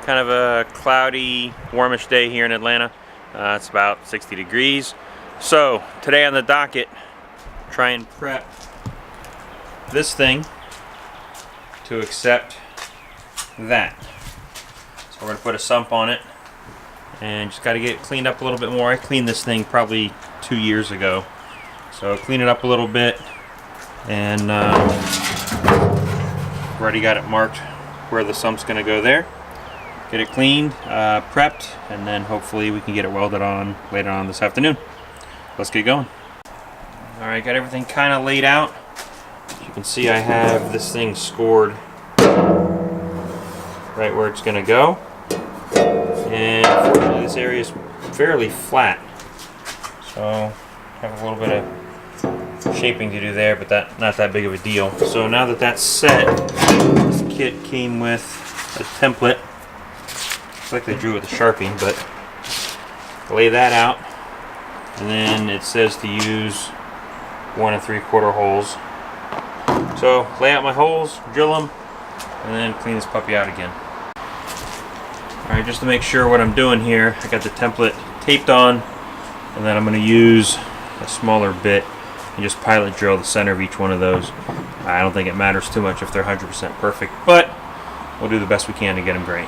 Kind of a cloudy, warmish day here in Atlanta. It's about 60 degrees. So today on the docket, try and prep this thing to accept that. So we're going to put a sump on it and just got to get it cleaned up a little bit more. I cleaned this thing probably 2 years ago. So clean it up a little bit, and already got it marked where the sump's going to go there. Get it cleaned, prepped, and then hopefully we can get it welded on later on this afternoon. Let's get going. Alright, got everything kind of laid out. As you can see, I have this thing scored right where it's going to go. And unfortunately this area is fairly flat. So I have a little bit of shaping to do there, but not that big of a deal. So now that that's set, this kit came with a template. Looks like they drew it with a Sharpie, but lay that out, and then it says to use 1 3/4 holes. So lay out my holes, drill them, and then clean this puppy out again. Alright, just to make sure what I'm doing here, I got the template taped on, and then I'm going to use a smaller bit and just pilot drill the center of each one of those. I don't think it matters too much if they're 100% perfect, but we'll do the best we can to get them great.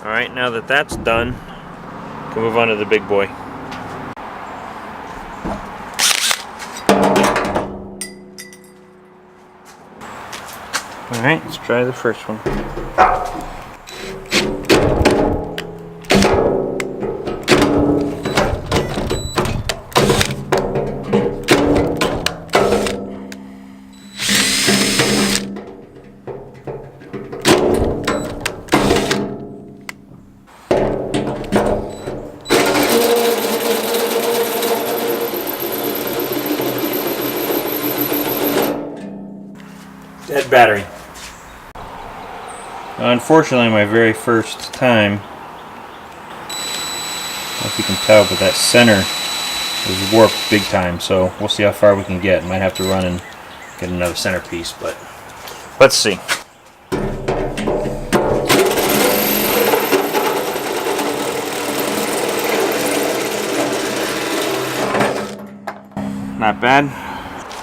Alright, now that that's done, we can move on to the big boy. Alright, let's try the first one. Dead battery. Unfortunately, my very first time, I don't know if you can tell, but that center is warped big time, so we'll see how far we can get. Might have to run and get another centerpiece, but let's see. Not bad.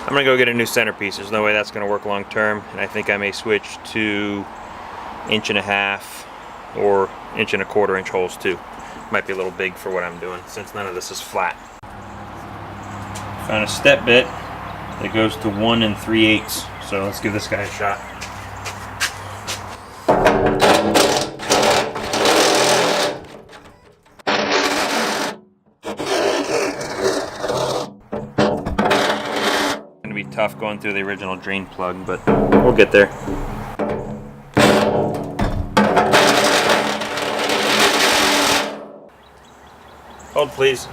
I'm gonna go get a new centerpiece. There's no way that's gonna work long term, and I think I may switch to 1.5 or 1.25 inch holes too. Might be a little big for what I'm doing since none of this is flat. Found a step bit that goes to 1 3/8, so let's give this guy a shot. Tough going through the original drain plug, but we'll get there. Hold please.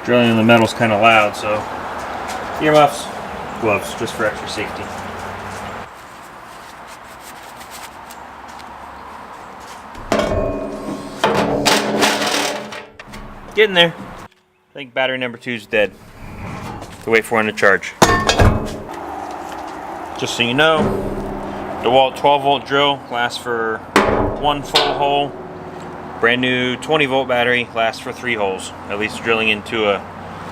Drilling in the metal's kind of loud, so earmuffs, gloves, just for extra safety. Getting there. I think battery number 2 is dead. To wait for one to charge. Just so you know, DeWalt 12-volt drill lasts for 1 full hole. Brand new 20-volt battery lasts for 3 holes. At least drilling into a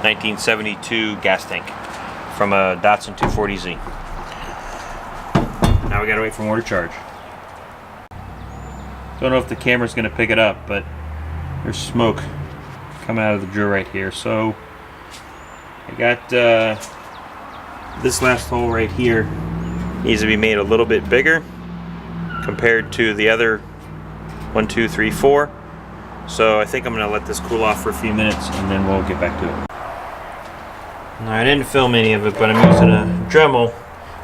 1972 gas tank from a Datsun 240Z. Now we gotta wait for more to charge. Don't know if the camera's gonna pick it up, but there's smoke coming out of the drill right here. So I got this last hole right here needs to be made a little bit bigger compared to the other 1, 2, 3, 4. So I think I'm going to let this cool off for a few minutes and then we'll get back to it. Now, I didn't film any of it, but I'm using a Dremel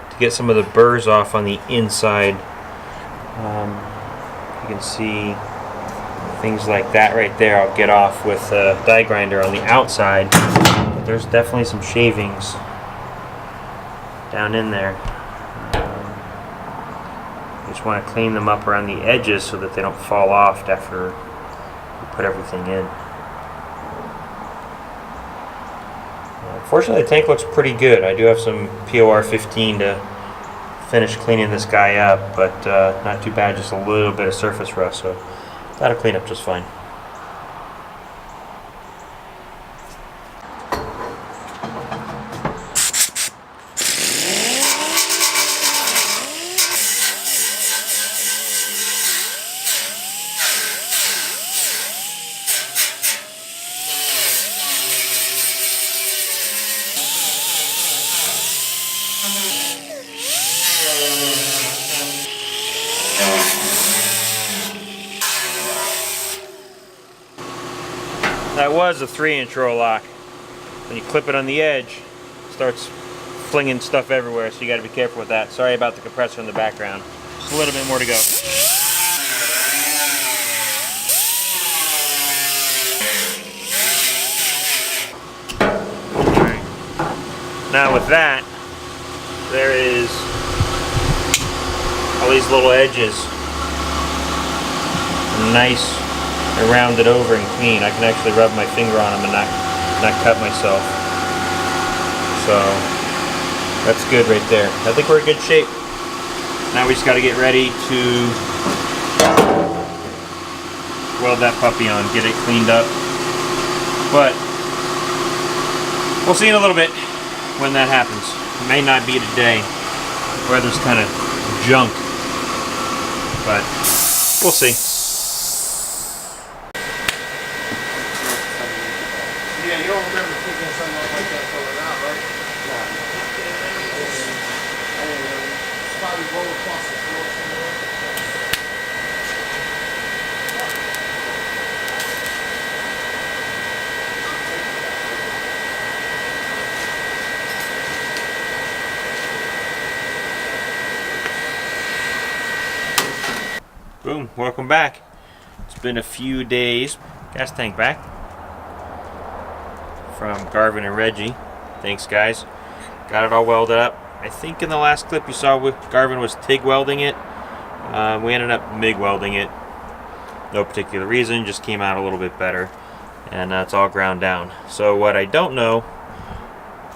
to get some of the burrs off on the inside. You can see things like that right there I'll get off with a die grinder on the outside. But there's definitely some shavings down in there. You just want to clean them up around the edges so that they don't fall off after you put everything in. Fortunately, the tank looks pretty good. I do have some POR 15 to finish cleaning this guy up, but not too bad, just a little bit of surface rust, so that'll clean up just fine. That was a 3-inch roll lock. When you clip it on the edge, it starts flinging stuff everywhere, so you got to be careful with that. Sorry about the compressor in the background. Just a little bit more to go. Alright. Now with that, there is all these little edges. Nice. I round it over and clean. I can actually rub my finger on them and not cut myself. So that's good right there. I think we're in good shape. Now we just got to get ready to weld that puppy on, get it cleaned up. But we'll see in a little bit when that happens. It may not be today. The weather's kind of junk, but we'll see. Yeah, you don't remember picking something up like that filling out, right? No. It's probably roll across the floor somewhere. Boom, welcome back. It's been a few days. Gas tank back from Garvin and Reggie. Thanks guys. Got it all welded up. I think in the last clip you saw Garvin was TIG welding it. We ended up MIG welding it. No particular reason, just came out a little bit better. And it's all ground down. So what I don't know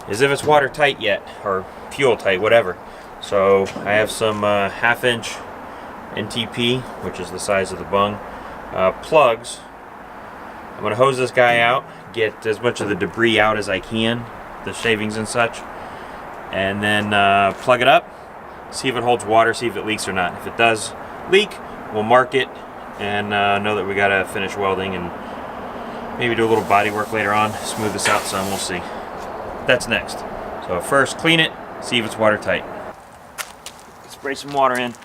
is if it's watertight yet, or fuel tight, whatever. So I have some 1/2-inch NTP, which is the size of the bung, plugs. I'm going to hose this guy out, get as much of the debris out as I can, the shavings and such, and then plug it up, see if it holds water, see if it leaks or not. If it does leak, we'll mark it and know that we got to finish welding and maybe do a little body work later on, smooth this out some, we'll see. That's next. So first, clean it, see if it's watertight. Spray some water in.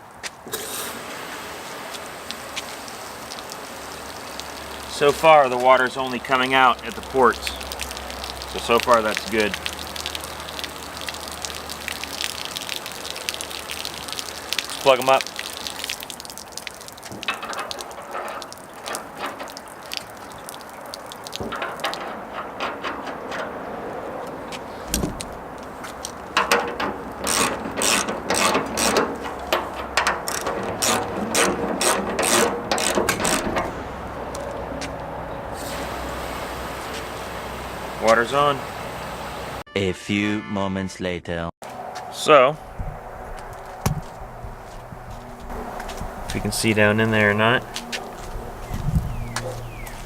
So far, the water's only coming out at the ports. So far that's good. Let's plug them up. Water's on. A few moments later. So, if you can see down in there or not.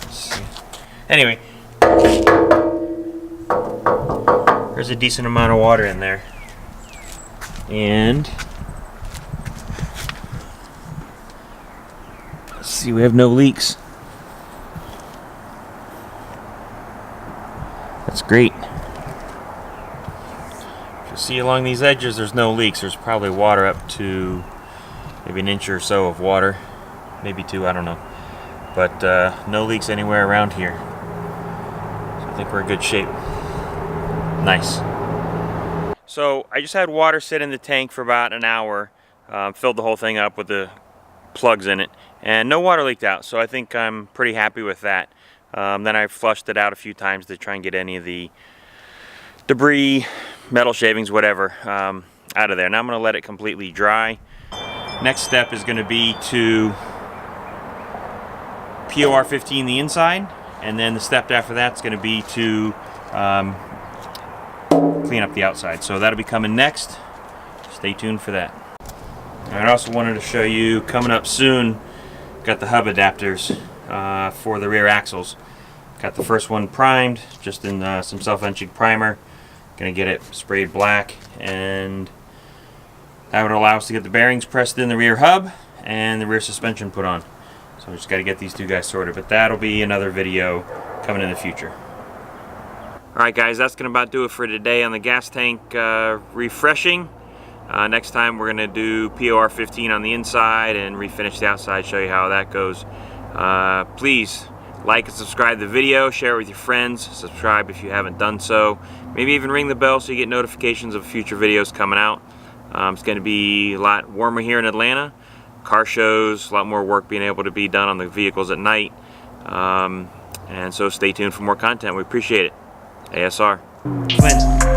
Let's see. Anyway, there's a decent amount of water in there. And let's see, we have no leaks. That's great. If you see along these edges, there's no leaks. There's probably water up to maybe an inch or so of water, maybe 2, I don't know. But no leaks anywhere around here. So I think we're in good shape. Nice. So I just had water sit in the tank for about an hour. Filled the whole thing up with the plugs in it, and no water leaked out, so I think I'm pretty happy with that. Then I flushed it out a few times to try and get any of the debris, metal shavings, whatever, out of there. Now I'm going to let it completely dry. Next step is going to be to POR 15 the inside, and then the step after that is going to be to clean up the outside. So that'll be coming next. Stay tuned for that. I also wanted to show you, coming up soon, got the hub adapters for the rear axles. Got the first one primed, just in some self-etching primer. Gonna get it sprayed black, and that would allow us to get the bearings pressed in the rear hub and the rear suspension put on. So we just got to get these two guys sorted, but that'll be another video coming in the future. Alright guys, that's gonna about do it for today on the gas tank refreshing. Next time we're gonna do POR 15 on the inside and refinish the outside, show you how that goes. Please like and subscribe to the video, share it with your friends, subscribe if you haven't done so. Maybe even ring the bell so you get notifications of future videos coming out. It's going to be a lot warmer here in Atlanta. Car shows, a lot more work being able to be done on the vehicles at night. And so stay tuned for more content. We appreciate it. ASR. Clint.